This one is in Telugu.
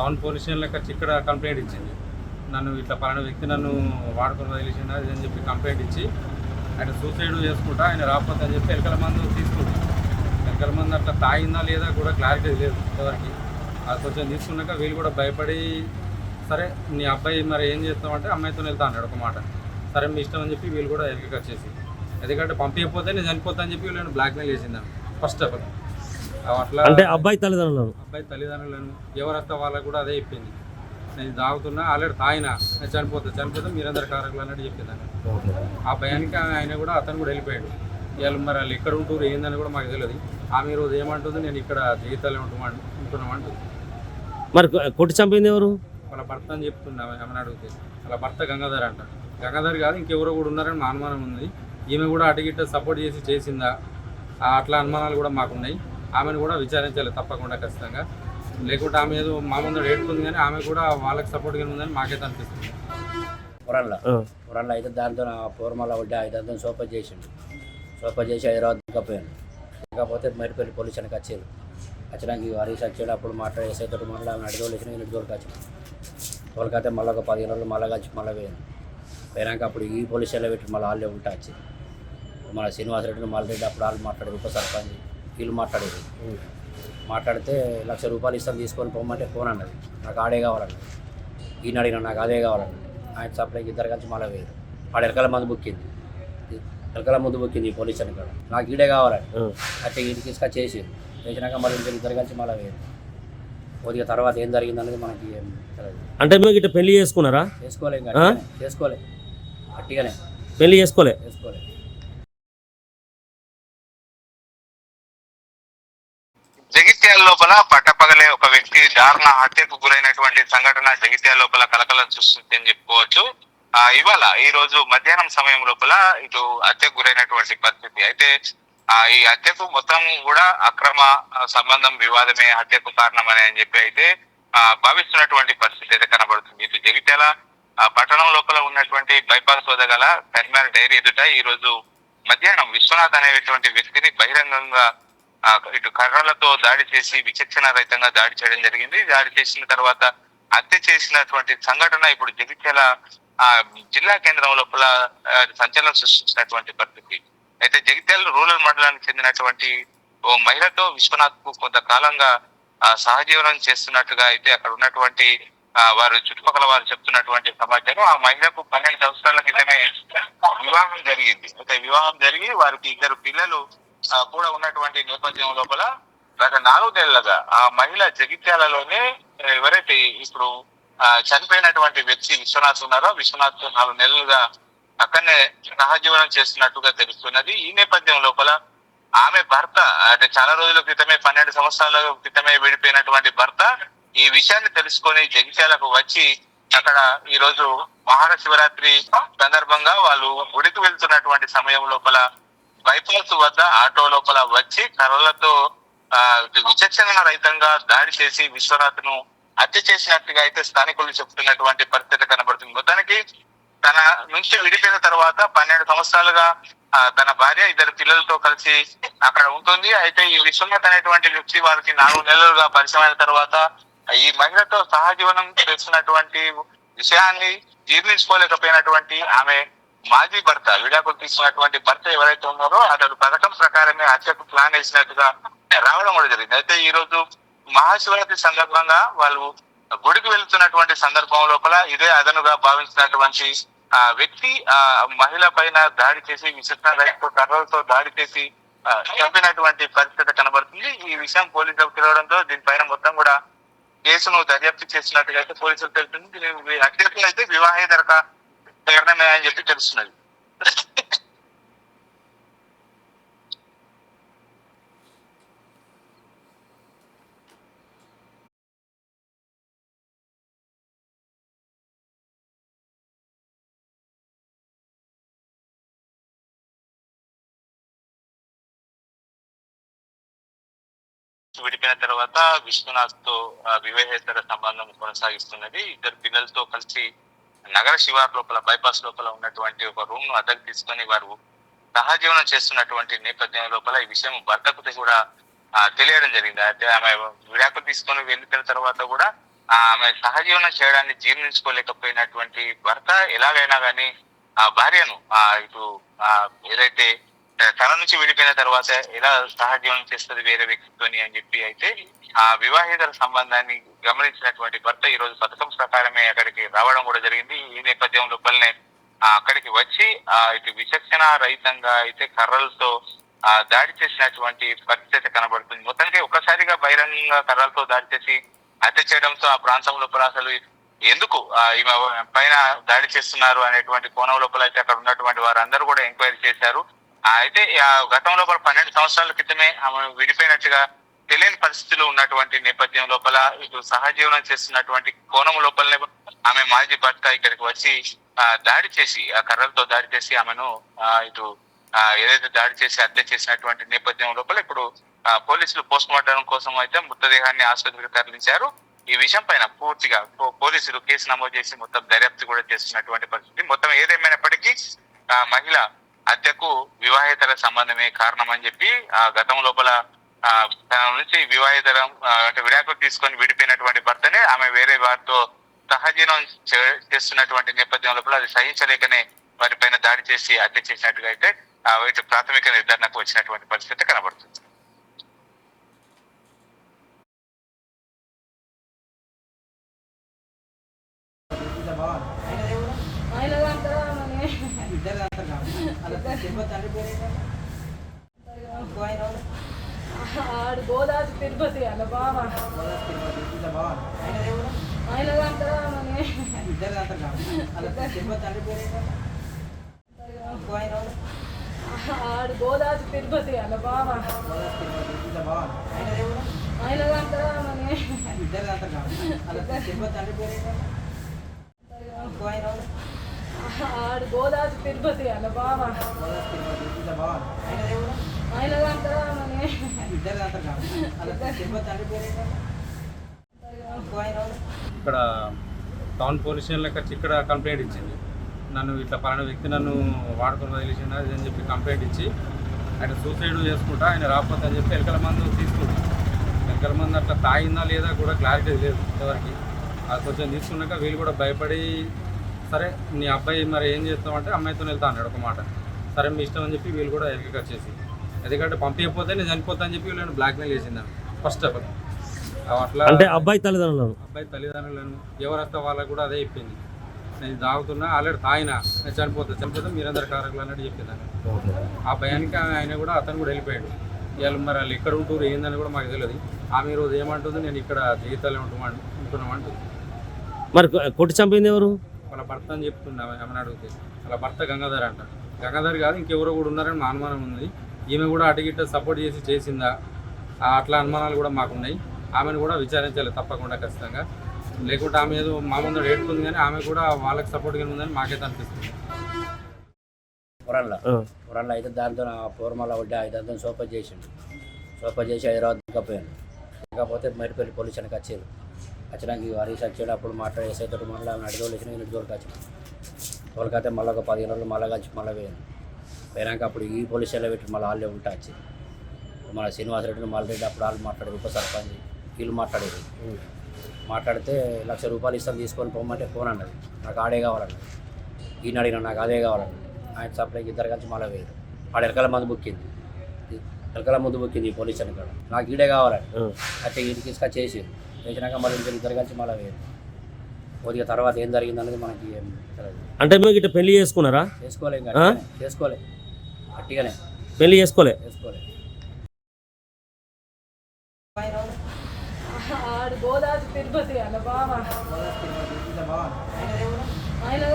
టౌన్ పోలీస్ స్టేషన్లో వచ్చి ఇక్కడ కంప్లైంట్ ఇచ్చింది. నన్ను ఇట్లా పలానా వ్యక్తి నన్ను వాడుకొని వదిలేసింది అది అని చెప్పి కంప్లైంట్ ఇచ్చి ఆయన సూసైడ్ చేసుకుంటా ఆయన రాకపోతే అని చెప్పి ఎలకల మందు తీసుకుంటాం. ఎలకల మందు అట్లా తాగిందా లేదా కూడా క్లారిటీ లేదు ఎవరికి. అది కొంచెం తీసుకున్నాక వీళ్ళు కూడా భయపడి సరే నీ అబ్బాయి మరి ఏం చేస్తామంటే అమ్మాయితో వెళ్తా అన్నాడు ఒక మాట. సరే మీ ఇష్టం అని చెప్పి వీళ్ళు కూడా ఎదురుకి వచ్చేసి ఎందుకంటే పంపించకపోతే నేను చనిపోతా అని చెప్పి వీళ్ళని బ్లాక్మెయిల్ చేసిందాను ఫస్ట్ ఆఫ్ ఆల్. అట్లా అంటే అబ్బాయి తల్లిదండ్రులను ఎవరు వస్తే వాళ్ళకు కూడా అదే చెప్పింది. నేను తాగుతున్నా ఆల్రెడీ తాగినా నేను చనిపోతే మీరందరు కారకులు అన్నట్టు చెప్పిందాన్ని. ఆ భయానికి ఆయన కూడా అతను కూడా వెళ్ళిపోయాడు. ఇవాళ మరి వాళ్ళు ఎక్కడ ఉంటున్నారు ఏందని కూడా మాకు తెలియదు. ఆమె రోజు ఏమంటుంది నేను ఇక్కడ జీవితాలే ఉంటున్నామంటుంది. మరి కొట్టి చంపింది ఎవరు? వాళ్ళ భర్త అని చెప్తున్నా ఏమని అడిగితే వాళ్ళ భర్త గంగాధర్ అంట. గంగాధర్ కాదు ఇంకెవరో కూడా ఉన్నారని మా అనుమానం ఉంది. ఈమె కూడా అటుగిట్ట సపోర్ట్ చేసిందా అట్లా అనుమానాలు కూడా మాకున్నాయి. ఆమెను కూడా విచారించాలి తప్పకుండా ఖచ్చితంగా. లేకుంటే ఆమె ఏదో మా ముందు ఏడుతుంది కానీ ఆమె కూడా వాళ్ళకి సపోర్ట్గా ఉందని మాకైతే అనిపిస్తుంది. పురాణలో అయితే దాంతో పూర్మల ఉంటే దాంతో సోపర్ చేసి హైదరాబాద్ దిగపోయాను. దిగకపోతే మరిపల్లి పోలీస్ స్టేషన్కి వచ్చారు. వచ్చినాక హరీష్ వచ్చాడు. అప్పుడు ఎస్ఐ తోటి మాట్లాడి అడిగోళ్ళు వచ్చిన ఇంటి దూరకు వచ్చాను. తోలికైతే మళ్ళీ ఒక 15 రోజులు మళ్ళీ వచ్చి మళ్ళీ పోయినాక అప్పుడు ఈ పోలీస్ స్టేషన్లో పెట్టి మళ్ళీ వాళ్ళే ఉంటా వచ్చి మన శ్రీనివాసరెడ్డిని మళ్ళీ అప్పుడు వాళ్ళు మాట్లాడేది ఉప సర్పంచ్ వీళ్ళు మాట్లాడితే ₹1,00,000 ఇస్తాను తీసుకొని పోమంటే ఫోన్ అన్నది. నాకు ఆడే కావాలన్నది. ఈయన అడిగిన నాకు అదే కావాలన్నది. ఆయన సప్లైకి ఇద్దరు కలిసి మళ్ళీ వేరు. వాడు ఎలకల మందు బుక్కింది ఈ పోలీస్ స్టేషన్ కాడ. నాకు ఈడే కావాలని అయితే ఇంటికి తీసుకొచ్చి చేసినాక మళ్ళీ ఇద్దరు కలిసి మళ్ళీ వేరు. కొద్దిగా తర్వాత ఏం జరిగింది అనేది మనకి ఏం తెలియదు. అంటే మీరు ఇట్లా పెళ్లి చేసుకున్నారా? చేసుకోలే గట్టిగానే పెళ్లి చేసుకోలే. జగిత్యాల లోపల పట్టపగలే ఒక వ్యక్తి దారుణ హత్యకు గురైనటువంటి సంఘటన జగిత్యాల లోపల కలకలం సృష్టించి అని చెప్పుకోవచ్చు. ఇవాళ ఈ రోజు మధ్యాహ్నం సమయం లోపల ఇటు హత్యకు గురైనటువంటి పరిస్థితి. అయితే ఈ హత్యకు మొత్తం కూడా అక్రమ సంబంధం వివాదమే హత్యకు కారణమని అని చెప్పి అయితే భావిస్తున్నటువంటి పరిస్థితి అయితే కనబడుతుంది. ఇటు జగిత్యాల పట్టణం లోపల ఉన్నటువంటి బైపాస్ వద్ద గల కరీంనగర్ డైరీ ఎదుట ఈ రోజు మధ్యాహ్నం విశ్వనాథ్ అనేటువంటి వ్యక్తిని బహిరంగంగా ఇటు కర్రలతో దాడి చేసి విచక్షణ రహితంగా దాడి చేయడం జరిగింది. దాడి చేసిన తర్వాత హత్య చేసినటువంటి సంఘటన ఇప్పుడు జగిత్యాల జిల్లా కేంద్రం లోపల సంచలనం సృష్టించినటువంటి పరిస్థితి. అయితే జగిత్యాల రూరల్ మండలానికి చెందినటువంటి ఓ మహిళతో విశ్వనాథ్ కు కొంతకాలంగా సహజీవనం చేస్తున్నట్టుగా అయితే అక్కడ ఉన్నటువంటి వారు చుట్టుపక్కల వారు చెప్తున్నటువంటి సమాచారం. ఆ మహిళకు 12 సంవత్సరాల క్రితమే వివాహం జరిగింది. అయితే వివాహం జరిగి వారికి 2 పిల్లలు కూడా ఉన్నటువంటి నేపథ్యం లోపల గత 4 నెలలుగా ఆ మహిళ జగిత్యాలలోనే ఎవరైతే ఇప్పుడు చనిపోయినటువంటి వ్యక్తి విశ్వనాథ్ ఉన్నారో విశ్వనాథ్ 4 నెలలుగా అక్కడనే సహజీవనం చేస్తున్నట్టుగా తెలుస్తున్నది. ఈ నేపథ్యం లోపల ఆమె భర్త అంటే చాలా రోజుల క్రితమే 12 సంవత్సరాల క్రితమే విడిపోయినటువంటి భర్త ఈ విషయాన్ని తెలుసుకొని జగిత్యాలకు వచ్చి అక్కడ ఈ రోజు మహాశివరాత్రి సందర్భంగా వాళ్ళు గుడికి వెళ్తున్నటువంటి సమయం లోపల బైపాస్ వద్ద ఆటో లోపల వచ్చి కర్రలతో విచక్షణ రహితంగా దాడి చేసి విశ్వనాథ్ ను హత్య చేసినట్టుగా అయితే స్థానికులు చెప్తున్నటువంటి పరిస్థితి కనబడుతుంది. మొత్తానికి తన నుంచి విడిపోయిన తర్వాత 12 సంవత్సరాలుగా తన భార్య 2 పిల్లలతో కలిసి అక్కడ ఉంటుంది. అయితే ఈ విశ్వనాథ్ అనేటువంటి వ్యక్తి వారికి 4 నెలలుగా పరిచయమైన తర్వాత ఈ మహిళతో సహజీవనం చేస్తున్నటువంటి విషయాన్ని జీర్ణించుకోలేకపోయినటువంటి ఆమె మాజీ భర్త విడాకులు తీసుకున్నటువంటి భర్త ఎవరైతే ఉన్నారో అతడు పథకం ప్రకారమే హత్యకు ప్లాన్ వేసినట్టుగా రావడం కూడా జరిగింది. అయితే ఈ రోజు మహాశివరాత్రి సందర్భంగా వాళ్ళు గుడికి వెళ్తున్నటువంటి సందర్భం లోపల ఇదే అదనుగా భావించినటువంటి వ్యక్తి ఆ మహిళ పైన దాడి చేసి విచక్షణ రహిత కర్రలతో దాడి చేసి చంపినటువంటి పరిస్థితి కనబడుతుంది. ఈ విషయం పోలీసులకు తెలియడంతో దీనిపైన మొత్తం కూడా కేసును దర్యాప్తు చేసినట్టుగా అయితే పోలీసులు తెలుస్తుంది. దీని హత్యకు అయితే వివాహేతర కారణమే అని చెప్పి తెలుస్తున్నది. విడిపోయిన తర్వాత విశ్వనాథ్ తో వివాహేతర సంబంధం కొనసాగిస్తున్నది. 2 పిల్లలతో కలిసి నగర శివార్ లోపల బైపాస్ లోపల ఉన్నటువంటి ఒక రూమ్ ను అద్దెకు తీసుకొని వారు సహజీవనం చేస్తున్నటువంటి నేపథ్యం లోపల ఈ విషయం భర్తకు కూడా తెలియడం జరిగింది. అయితే ఆమె విడాకులు తీసుకొని వెళ్ళిపోయిన తర్వాత కూడా ఆమె సహజీవనం చేయడాన్ని జీర్ణించుకోలేకపోయినటువంటి భర్త ఎలాగైనా కానీ ఆ భార్యను ఇటు ఏదైతే తన నుంచి విడిపోయిన తర్వాత ఎలా సహజీవనం చేస్తుంది వేరే వ్యక్తితోని అని చెప్పి అయితే ఆ వివాహేతర సంబంధాన్ని గమనించినటువంటి భర్త ఈ రోజు పథకం ప్రకారమే అక్కడికి రావడం కూడా జరిగింది. ఈ నేపథ్యం లోపలనే అక్కడికి వచ్చి ఇటు విచక్షణ రహితంగా అయితే కర్రలతో దాడి చేసినటువంటి పరిస్థితి కనబడుతుంది. మొత్తానికి ఒకసారిగా బహిరంగంగా కర్రలతో దాడి చేసి హత్య చేయడంతో ఆ ప్రాంతం లోపల అసలు ఎందుకు ఈమె పైన దాడి చేస్తున్నారు అనేటువంటి కోణం లోపల అయితే అక్కడ ఉన్నటువంటి వారందరూ కూడా ఎంక్వైరీ చేశారు. అయితే గతం లోపల 12 సంవత్సరాల క్రితమే ఆమె విడిపోయినట్టుగా తెలియని పరిస్థితులు ఉన్నటువంటి నేపథ్యం లోపల ఇటు సహజీవనం చేస్తున్నటువంటి కోణం లోపలనే ఆమె మాజీ భర్త ఇక్కడికి వచ్చి దాడి చేసి ఆ కర్రలతో దాడి చేసి ఆమెను ఇటు ఏదైతే దాడి చేసి హత్య చేసినటువంటి నేపథ్యం లోపల ఇప్పుడు పోలీసులు పోస్ట్ మార్టం కోసం అయితే మృతదేహాన్ని ఆసుపత్రికి తరలించారు. ఈ విషయం పైన పూర్తిగా పోలీసులు కేసు నమోదు చేసి మొత్తం దర్యాప్తు కూడా చేస్తున్నటువంటి పరిస్థితి. మొత్తం ఏదేమైనప్పటికీ మహిళ హత్యకు వివాహేతర సంబంధమే కారణం అని చెప్పి గతం లోపల తన నుంచి వివాహేతరం అంటే విడాకులు తీసుకొని విడిపోయినటువంటి భర్తనే ఆమె వేరే వారితో సహజీవనం చేస్తున్నటువంటి నేపథ్యం లోపల అది సహించలేకనే వారి పైన దాడి చేసి హత్య చేసినట్టుగా అయితే వీటి ప్రాథమిక నిర్ధారణకు వచ్చినటువంటి పరిస్థితి కనబడుతుంది. ఆడు గోదావరి తిరుపతి అలా బావా ఆడు గోదావరి తిరుపతి అలా బావా ఆడు గోదావరి తిరుపతి అలా బావా ఇక్కడ టౌన్ పోలీస్ స్టేషన్లోకి వచ్చి ఇక్కడ కంప్లైంట్ ఇచ్చింది. నన్ను ఇట్లా పలానా వ్యక్తి నన్ను వాడుకొని వదిలేసింది అని చెప్పి కంప్లైంట్ ఇచ్చి ఆయన సూసైడ్ చేసుకుంటా ఆయన రాకపోతే అని చెప్పి ఎలకల మందు తీసుకుంటాం. ఎలకల మందు అట్లా తాగిందా లేదా కూడా క్లారిటీ లేదు ఇంతవరకు. అది కొంచెం తీసుకున్నాక వీళ్ళు కూడా భయపడి సరే నీ అబ్బాయి మరి ఏం చేస్తామంటే అమ్మాయితో వెళ్తా అన్నాడు ఒక మాట. సరే మీ ఇష్టం అని చెప్పి వీళ్ళు కూడా ఎదురుకి వచ్చేసి ఎందుకంటే పంపించకపోతే నేను చనిపోతా అని చెప్పి వీళ్ళని బ్లాక్మెయిల్ చేసింది ఫస్ట్ ఆఫ్ ఆల్. అట్లా అంటే అబ్బాయి తల్లిదండ్రులను ఎవరైతే వాళ్ళకు కూడా అదే చెప్పింది. నేను తాగుతున్నా ఆల్రెడీ తాగినా నేను చనిపోతే మీరందరూ కారకులు అన్నట్టు చెప్పింది. ఆ భయానికి ఆయన కూడా అతను కూడా వెళ్ళిపోయాడు. ఇవాళ మరి వాళ్ళు ఎక్కడ ఉంటూరు ఏందని కూడా మాకు తెలియదు. ఆమె రోజు ఏమంటుంది నేను ఇక్కడ జీవితాలే ఉంటున్నామంటుంది. మరి కొట్టి చంపింది ఎవరు? వాళ్ళ భర్త అని చెప్తున్నా ఏమని అడిగితే వాళ్ళ భర్త గంగాధర్ అంట. గంగాధర్ కాదు ఇంకెవరో కూడా ఉన్నారని మా అనుమానం ఉంది. ఈమె కూడా అటుగిట్ట సపోర్ట్ చేసిందా అట్లా అనుమానాలు కూడా మాకున్నాయి. ఆమెను కూడా విచారించాలి తప్పకుండా ఖచ్చితంగా. లేకుంటే ఆమె ఏదో మా ముందు ఏడుతుంది కానీ ఆమె కూడా వాళ్ళకి సపోర్ట్గా ఉందని మాకైతే అనిపిస్తుంది. పురాణలో అయితే దాంతో పూర్మల వడ్డీ దాంతో సోప చేసి హైదరాబాద్ దిక్కపోయాను. కాకపోతే మరిపల్లి పోలీస్ స్టేషన్కి వచ్చారు. వచ్చినాక హరీష్ వచ్చాడు. అప్పుడు ఎస్ఐతో మాట్లాడి అడిగోలు వచ్చినా ఇంటి దూరకు వచ్చిన తోలకైతే మళ్ళీ ఒక 15 రోజులు మళ్ళీ కలిసి మళ్ళీ పోయినాక అప్పుడు ఈ పోలీస్ స్టేషన్లో పెట్టి మళ్ళీ వాళ్ళే ఉంటా వచ్చి మన శ్రీనివాసరెడ్డిని మళ్ళీ అప్పుడు వాళ్ళు మాట్లాడారు. ఉప సర్పంచ్ వీళ్ళు మాట్లాడితే ₹1,00,000 ఇస్తాను తీసుకొని పోమంటే ఫోన్ అన్నది. నాకు ఆడే కావాలన్నది. ఈయన అడిగినా నాకు అదే కావాలన్నది. ఆయన సప్లైకి ఇద్దరు కలిసి మళ్ళీ వేయరు. ఆడ ఎలకల మందు బుక్కింది ఈ పోలీస్ స్టేషన్ కాడ. నాకు ఈడే కావాలని అయితే ఇంటికి తీసుకొచ్చి చేసినాక మళ్ళీ ఇద్దరు కలిసి మళ్ళీ వేయరు. కొద్దిగా తర్వాత ఏం జరిగింది అనేది మనకి ఏం తెలియదు. అంటే మీరు ఇట్లా పెళ్లి చేసుకున్నారా? చేసుకోలే గట్టిగానే పెళ్లి చేసుకోలే. ఆడు గోదావరి తిరుపతి అలా బావా